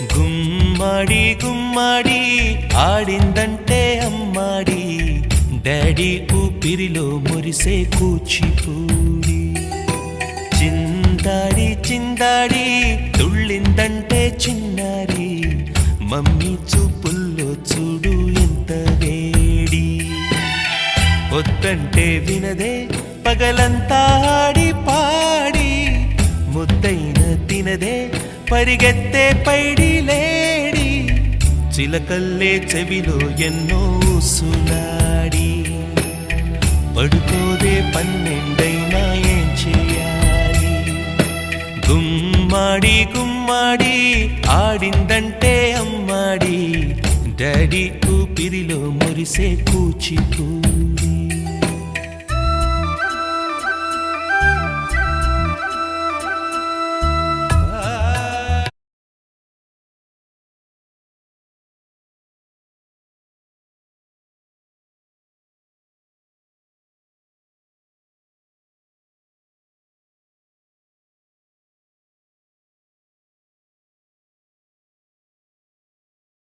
గుమ్మడి గుమ్మడి ఆడిందంటే అమ్మాడి, daddy ఊపిరిలో మురిసే కూచిపూడి. చిందాడి చిందాడి తుళ్ళిందంటే చిన్నారి, మమ్మీ చూపుల్లో చూడు ఎంత వేడి. వద్దంటే వినదే పగలంతా ఆడి పాడి, ముద్దైన తినదే పరిగెత్తే పైడి లేడి. చిలకల్లే చెవిలో ఎన్నో సులాడి, పడుకోదే పన్నెండైనా ఏం చేయాలి. గుమ్మాడి గుమ్మాడి ఆడిందంటే అమ్మాడి, డాడీ ఊపిరిలో మురిసే కూచిపూడి.